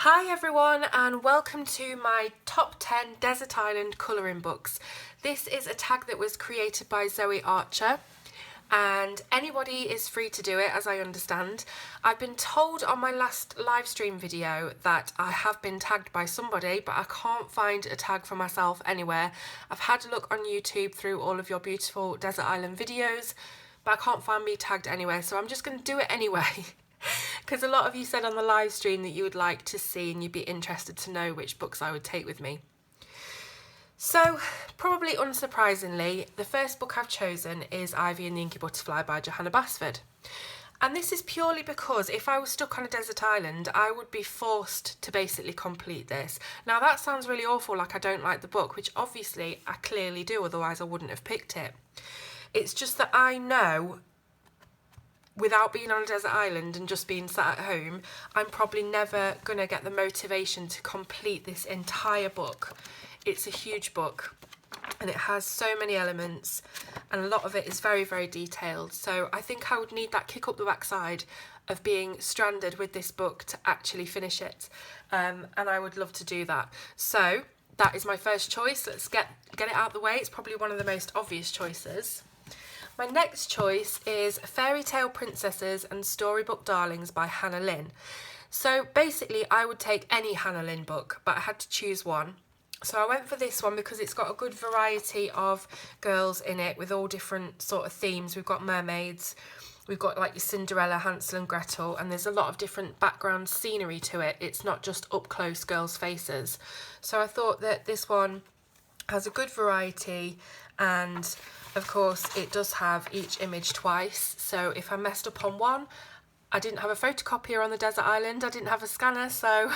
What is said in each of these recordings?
Hi everyone, and welcome to my top 10 Desert Island colouring books. This is a tag that was created by Zoe Archer, and anybody is free to do it, as I understand. I've been told on my last live stream video that I have been tagged by somebody, but I can't find a tag for myself anywhere. I've had a look on YouTube through all of your beautiful Desert Island videos, but I can't find me tagged anywhere, so I'm just going to do it anyway. Because a lot of you said on the live stream that you would like to see and you'd be interested to know which books I would take with me. So, probably unsurprisingly, the first book I've chosen is Ivy and the Inky Butterfly by Johanna Basford. And this is purely because if I was stuck on a desert island, I would be forced to basically complete this. Now that sounds really awful, like I don't like the book, which obviously I clearly do, otherwise I wouldn't have picked it. It's just that I know, without being on a desert island and just being sat at home, I'm probably never going to get the motivation to complete this entire book. It's a huge book and it has so many elements and a lot of it is very, very detailed. So I think I would need that kick up the backside of being stranded with this book to actually finish it. And I would love to do that. So that is my first choice. Let's get it out of the way. It's probably one of the most obvious choices. My next choice is Fairy Tale Princesses and Storybook Darlings by Hannah Lynn. So basically I would take any Hannah Lynn book, but I had to choose one. So I went for this one because it's got a good variety of girls in it with all different sort of themes. We've got mermaids, we've got like your Cinderella, Hansel and Gretel, and there's a lot of different background scenery to it. It's not just up close girls' faces. So I thought that this one has a good variety, and of course it does have each image twice, so if I messed up on one, I didn't have a photocopier on the desert island, I didn't have a scanner, so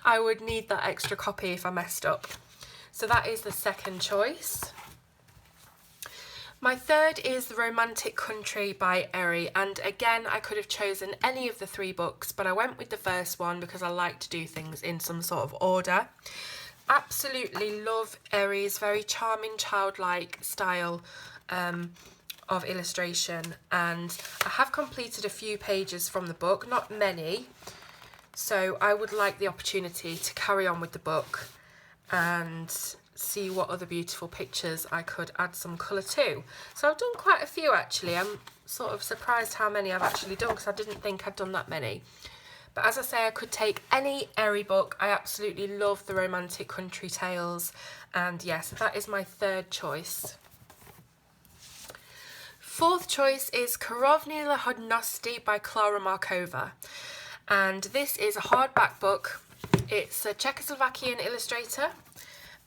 I would need that extra copy if I messed up. So that is the second choice. My third is The Romantic Country by Eri, and again I could have chosen any of the three books, but I went with the first one because I like to do things in some sort of order. Absolutely love Eri's very charming childlike style of illustration, and I have completed a few pages from the book, not many, so I would like the opportunity to carry on with the book and see what other beautiful pictures I could add some colour to. So I've done quite a few actually. I'm sort of surprised how many I've actually done because I didn't think I'd done that many. But as I say, I could take any Eri book. I absolutely love the romantic country tales. And yes, that is my third choice. Fourth choice is Karovny Lahodnosti by Klara Markova. And this is a hardback book. It's a Czechoslovakian illustrator.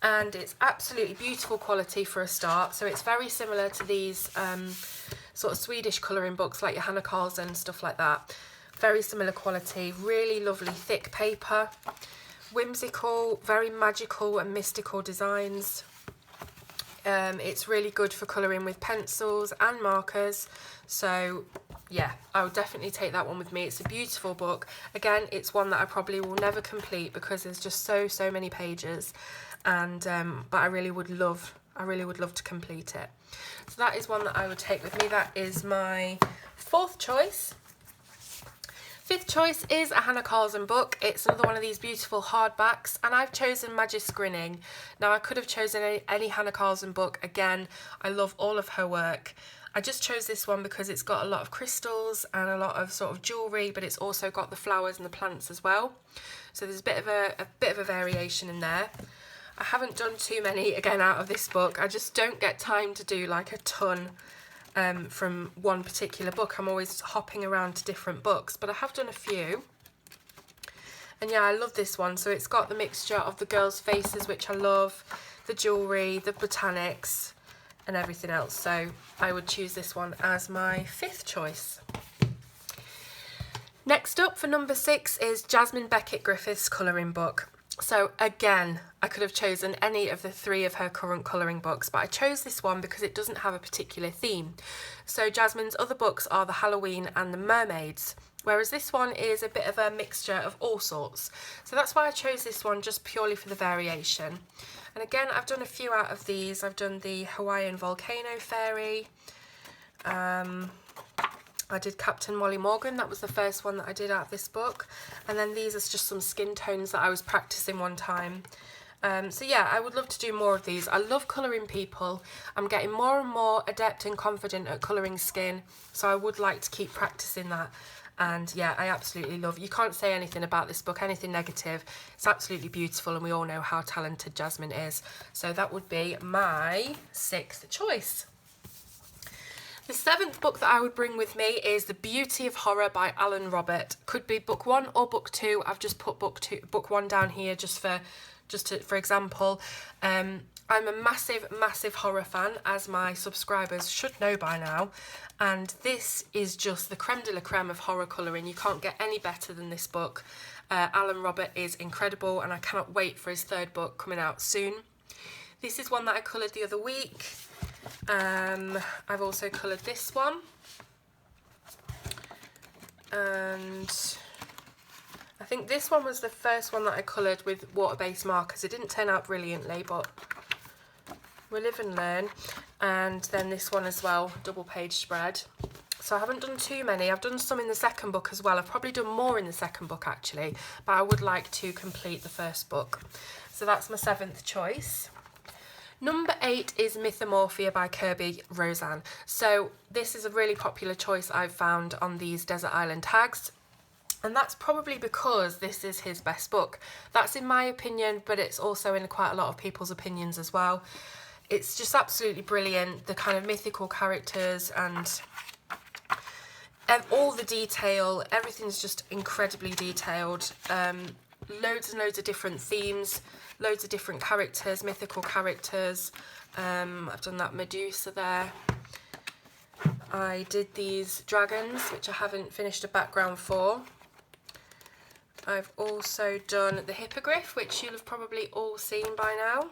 And it's absolutely beautiful quality for a start. So it's very similar to these sort of Swedish colouring books like Johanna Karlsson and stuff like that. Very similar quality, really lovely thick paper, whimsical, very magical and mystical designs. It's really good for colouring with pencils and markers, so yeah, I would definitely take that one with me. It's a beautiful book. Again, it's one that I probably will never complete because there's just so many pages, and but I really would love to complete it. So that is one that I would take with me. That is my fourth choice. Fifth choice is a Hannah Karlsson book. It's another one of these beautiful hardbacks, and I've chosen Magic Grinning. Now I could have chosen any Hannah Karlsson book. Again, I love all of her work. I just chose this one because it's got a lot of crystals and a lot of sort of jewellery, but it's also got the flowers and the plants as well. So there's a bit of a variation in there. I haven't done too many again out of this book. I just don't get time to do like a ton from one particular book. I'm always hopping around to different books, but I have done a few. And yeah, I love this one. So it's got the mixture of the girls' faces, which I love, the jewellery, the botanics and everything else. So I would choose this one as my fifth choice. Next up for number 6 is Jasmine Beckett Griffith's colouring book. So again, I could have chosen any of the three of her current colouring books, but I chose this one because it doesn't have a particular theme. So Jasmine's other books are the Halloween and the mermaids, whereas this one is a bit of a mixture of all sorts. So that's why I chose this one, just purely for the variation. And again, I've done a few out of these. I've done the Hawaiian volcano fairy, I did Captain Molly Morgan, that was the first one that I did out of this book. And then these are just some skin tones that I was practicing one time. So yeah, I would love to do more of these. I love colouring people. I'm getting more and more adept and confident at colouring skin, so I would like to keep practicing that. And yeah, I absolutely love, you can't say anything about this book, anything negative. It's absolutely beautiful, and we all know how talented Jasmine is. So that would be my 6th choice. The 7th book that I would bring with me is The Beauty of Horror by Alan Robert. Could be book 1 or book 2. I've just put book 1 down here for example. I'm a massive horror fan, as my subscribers should know by now, and this is just the creme de la creme of horror colouring. You can't get any better than this book. Alan Robert is incredible, and I cannot wait for his 3rd book coming out soon. This is one that I coloured the other week. I've also coloured this one, and I think this one was the first one that I coloured with water-based markers. It didn't turn out brilliantly, but we'll live and learn. And then this one as well, double page spread. So I haven't done too many. I've done some in the 2nd book as well. I've probably done more in the 2nd book actually, but I would like to complete the 1st book. So that's my 7th choice. Number 8 is Mythomorphia by Kirby Roseanne. So this is a really popular choice I've found on these desert island tags. And that's probably because this is his best book. That's in my opinion, but it's also in quite a lot of people's opinions as well. It's just absolutely brilliant, the kind of mythical characters and all the detail. Everything's just incredibly detailed. Loads and loads of different themes, loads of different characters, mythical characters. I've done that Medusa there. I did these dragons, which I haven't finished a background for. I've also done the hippogriff, which you'll have probably all seen by now.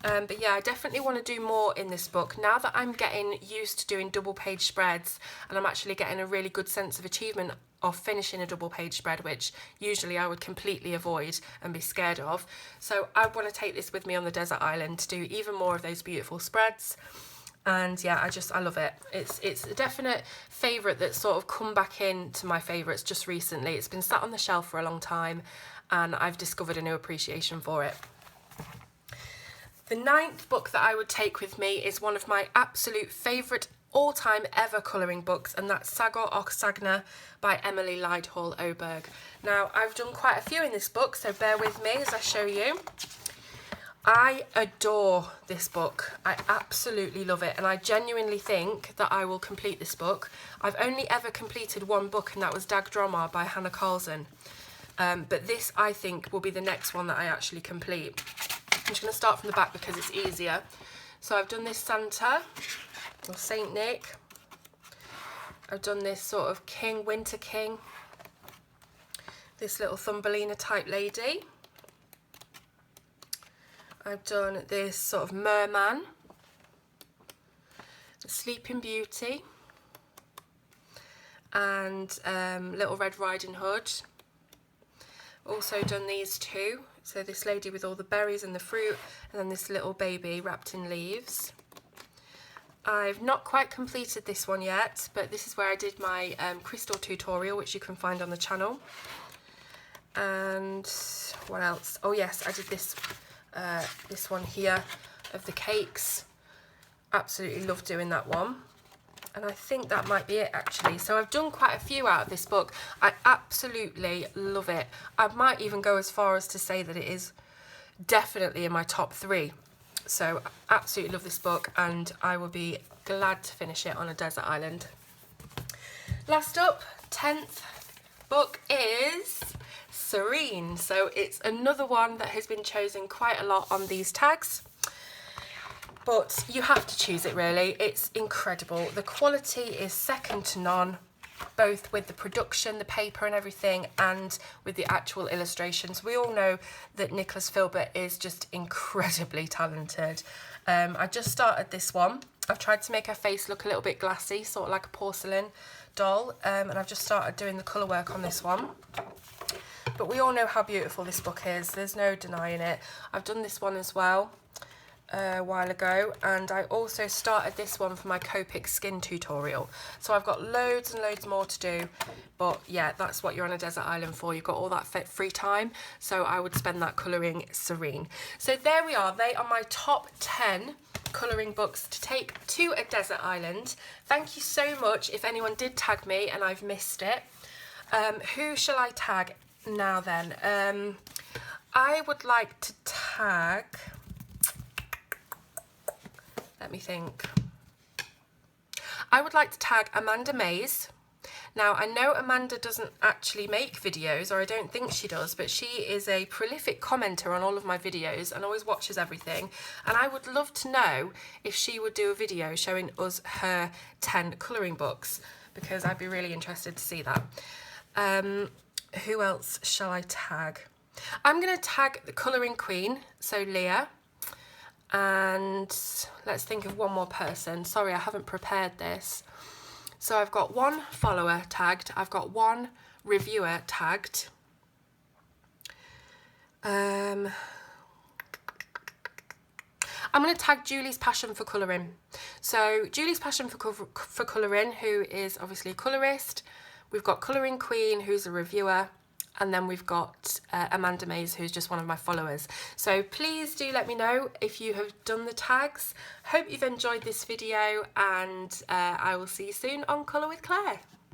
But yeah, I definitely want to do more in this book. Now that I'm getting used to doing double page spreads, and I'm actually getting a really good sense of achievement of finishing a double page spread, which usually I would completely avoid and be scared of. So I want to take this with me on the desert island to do even more of those beautiful spreads. And yeah, I love it. It's a definite favourite that's sort of come back into my favourites just recently. It's been sat on the shelf for a long time, and I've discovered a new appreciation for it. The 9th book that I would take with me is one of my absolute favourite all-time ever colouring books, and that's Sagor Och Sagner by Emily Lydhall Oberg. Now, I've done quite a few in this book, so bear with me as I show you. I adore this book. I absolutely love it, and I genuinely think that I will complete this book. I've only ever completed one book, and that was Dag Dromar by Hannah Carlson. But this, I think, will be the next one that I actually complete. I'm just going to start from the back because it's easier. So I've done this Santa, or Saint Nick. I've done this sort of King, Winter King. This little Thumbelina type lady. I've done this sort of merman, Sleeping Beauty, and Little Red Riding Hood. Also done these two, so this lady with all the berries and the fruit, and then this little baby wrapped in leaves. I've not quite completed this one yet, but this is where I did my crystal tutorial, which you can find on the channel. And what else? Oh yes, I did this one here of the cakes. Absolutely love doing that one. And I think that might be it actually. So I've done quite a few out of this book. I absolutely love it. I might even go as far as to say that it is definitely in my top 3. So I absolutely love this book, and I will be glad to finish it on a desert island. Last up, 10th book is Serene. So it's another one that has been chosen quite a lot on these tags. But you have to choose it really. It's incredible. The quality is second to none, both with the production, the paper and everything, and with the actual illustrations. We all know that Nicholas Filbert is just incredibly talented. I just started this one. I've tried to make her face look a little bit glassy, sort of like a porcelain doll, and I've just started doing the colour work on this one. But we all know how beautiful this book is. There's no denying it. I've done this one as well. a while ago, and I also started this one for my Copic skin tutorial. So I've got loads and loads more to do, but yeah, that's what you're on a desert island for. You've got all that free time, so I would spend that colouring serene. So there we are, they are my top 10 colouring books to take to a desert island. Thank you so much if anyone did tag me and I've missed it. Who shall I tag now then? I would like to tag, let me think. I would like to tag Amanda Mays. Now, I know Amanda doesn't actually make videos, or I don't think she does, but she is a prolific commenter on all of my videos and always watches everything. And I would love to know if she would do a video showing us her 10 colouring books, because I'd be really interested to see that. Who else shall I tag? I'm going to tag the colouring queen, so Leah. And let's think of one more person. Sorry, I haven't prepared this. So I've got one follower tagged, I've got one reviewer tagged. I'm going to tag Julie's Passion for Colouring. So Julie's Passion for Colouring, who is obviously a colourist. We've got Colouring Queen, who's a reviewer. And then we've got Amanda Mays, who's just one of my followers. So please do let me know if you have done the tags. Hope you've enjoyed this video, and I will see you soon on Colour with Claire.